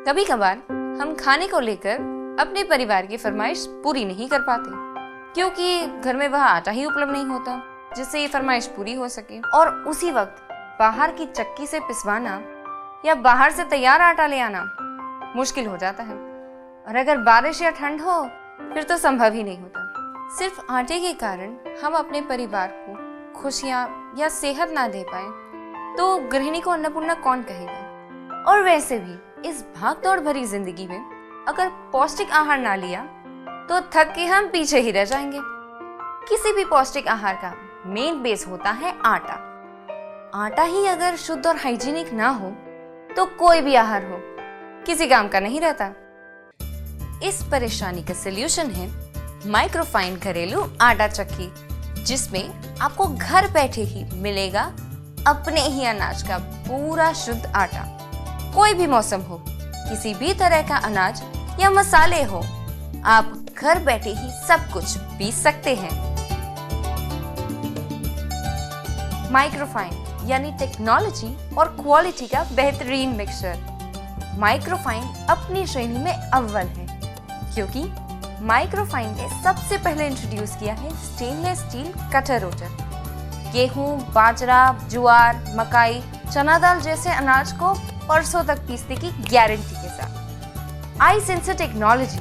कभी कभार हम खाने को लेकर अपने परिवार की फरमाइश पूरी नहीं कर पाते क्योंकि घर में वह आटा ही उपलब्ध नहीं होता जिससे ये फरमाइश पूरी हो सके। और उसी वक्त बाहर की चक्की से पिसवाना या बाहर से तैयार आटा ले आना मुश्किल हो जाता है, और अगर बारिश या ठंड हो फिर तो संभव ही नहीं होता। सिर्फ आटे के कारण हम अपने परिवार को खुशियाँ या सेहत ना दे पाए तो गृहिणी को अन्नपूर्णा कौन कहेगा। और वैसे भी इस भागदौड़ भरी जिंदगी में अगर पौष्टिक आहार ना लिया तो थक के हम पीछे ही रह जाएंगे। किसी भी पौष्टिक आहार का मेन बेस होता है आटा। आटा ही अगर शुद्ध और हाइजीनिक ना हो तो कोई भी आहार हो किसी काम का नहीं रहता। इस परेशानी का सलूशन है माइक्रोफाइन घरेलू आटा चक्की, जिसमें आपको घर बैठे ही मिलेगा अपने ही अनाज का पूरा शुद्ध आटा। कोई भी मौसम हो, किसी भी तरह का अनाज या मसाले हो, आप घर बैठे ही सब कुछ पीस सकते हैं। माइक्रोफाइन यानी टेक्नोलॉजी और क्वालिटी का बेहतरीन मिक्सचर। माइक्रोफाइन अपनी श्रेणी में अव्वल है क्योंकि माइक्रोफाइन ने सबसे पहले इंट्रोड्यूस किया है स्टेनलेस स्टील कटर रोटर। गेहूं, बाजरा, ज्वार, मकाई, चना दाल जैसे अनाज को परसों तक पीसने की गारंटी के साथ। आई सेंसर टेक्नोलॉजी,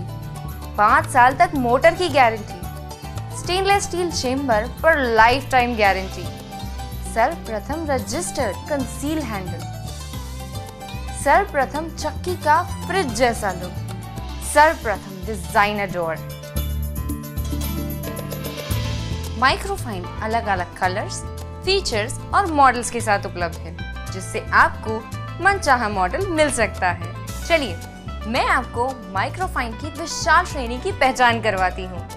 5 साल तक मोटर की गारंटी, स्टेनलेस स्टील चेंबर पर लाइफ टाइम गारंटी, सर्वप्रथम रजिस्टर्ड कंसील हैंडल, सर्वप्रथम चक्की का फ्रिज जैसा लुक, सर्वप्रथम डिजाइनर डोर। माइक्रोफाइन अलग अलग कलर्स, फीचर्स और मॉडल्स के साथ उपलब्ध है, जिससे आपको मनचाहा मॉडल मिल सकता है। चलिए मैं आपको माइक्रोफाइन की विशाल श्रेणी की पहचान करवाती हूँ।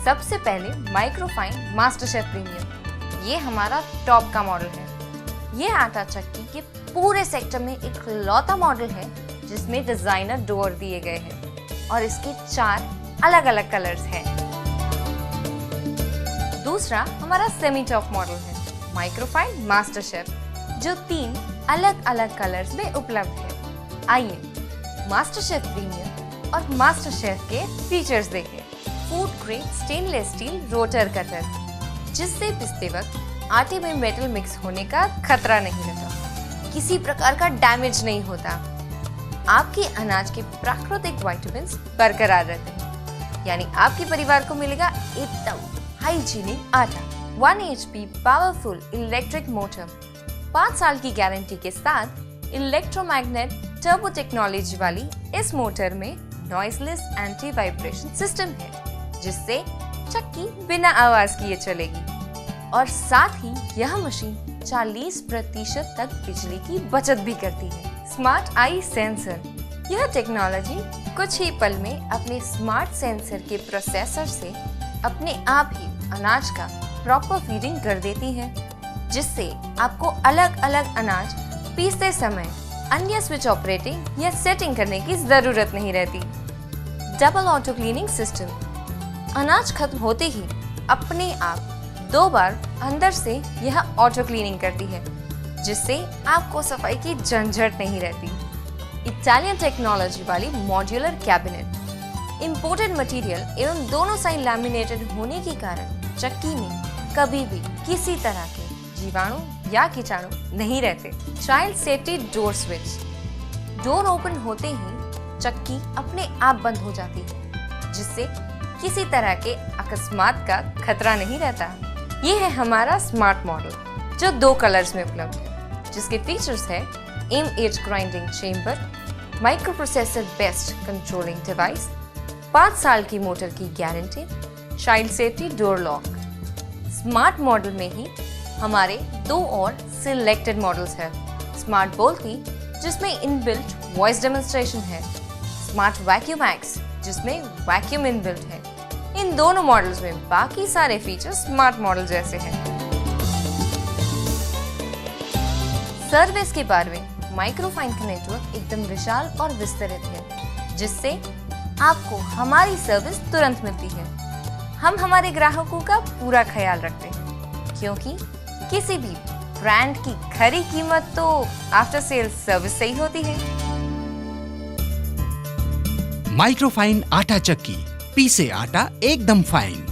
सबसे पहले माइक्रोफाइन मास्टर शेफ प्रीमियम, ये हमारा टॉप का मॉडल है। ये आटा चक्की के पूरे सेक्टर में एक लौता मॉडल है जिसमें डिजाइनर डोर दिए गए हैं और इसके 4 अलग अलग कलर्स हैं। दूसरा हमारा सेमी टॉप मॉडल है माइक्रोफाइन मास्टर शेफ, जो 3 अलग अलग कलर्स में उपलब्ध है। आइए मास्टर शेफ प्रीमियम और मास्टर शेफ के फीचर्स देखें। Food grade stainless steel rotor cutter, जिससे पिसते वक्त आटे में मेटल मिक्स होने का खतरा नहीं रहता, किसी प्रकार का डैमेज नहीं होता। आपके अनाज के प्राकृतिक विटामिन्स बरकरार रहते हैं, यानी आपके परिवार को मिलेगा एकदम हाइजीनिक आटा। 1 HP पावरफुल इलेक्ट्रिक मोटर, 5 साल की गारंटी के साथ इलेक्ट्रोमैग्नेट टर्बो टेक्नोलॉजी वाली इस मोटर में नॉइसलेस एंटी वाइब्रेशन सिस्टम है, जिससे चक्की बिना आवाज किए चलेगी। और साथ ही यह मशीन 40% तक बिजली की बचत भी करती है। स्मार्ट आई सेंसर, यह टेक्नोलॉजी कुछ ही पल में अपने स्मार्ट सेंसर के प्रोसेसर से अपने आप ही अनाज का प्रॉपर फीडिंग कर देती है, जिससे आपको अलग अलग अनाज पीसते समय अन्य स्विच ऑपरेटिंग या सेटिंग करने की जरूरत नहीं रहती। डबल ऑटो क्लीनिंग सिस्टम, अनाज खत्म होते ही अपने आप 2 बार अंदर से यह ऑटो क्लीनिंग करती है, जिससे आपको सफाई की झंझट नहीं रहती। इटालियन टेक्नोलॉजी वाली मॉड्यूलर कैबिनेट, इंपोर्टेड मटेरियल एवं दोनों साइड लैमिनेटेड होने के कारण चक्की में कभी भी किसी तरह के जीवाणु या कीटाणु नहीं रहते। Child safety door switch, door open होते ही चक्की अपने आप बंद हो जाती है, जिससे किसी तरह के अकस्मात का खतरा नहीं रहता। ये है हमारा स्मार्ट मॉडल, जो 2 कलर्स में उपलब्ध है, जिसके फीचर्स है as grinding chamber, micro processor best controlling device, 5 साल की मोटर की guarantee, child safety door lock. Smart model में ही हमारे 2 और सिलेक्टेड मॉडल्स हैं। स्मार्ट बोल्टी, जिसमें इनबिल्ट वॉइस डेमोन्स्ट्रेशन है, स्मार्ट वैक्यूम एक्स, जिसमें वैक्यूम इनबिल्ट है। इन दोनों मॉडल्स में बाकी सारे फीचर्स स्मार्ट मॉडल जैसे हैं। सर्विस के बारे में माइक्रोफाइन का नेटवर्क एकदम विशाल और विस्तृत है, जिससे आपको हमारी सर्विस तुरंत मिलती है। हम हमारे ग्राहकों का पूरा ख्याल रखते हैं, क्योंकि किसी भी ब्रांड की खरी कीमत तो आफ्टर सेल्स सर्विस से ही होती है। माइक्रोफाइन आटा चक्की, पीसे आटा एकदम फाइन।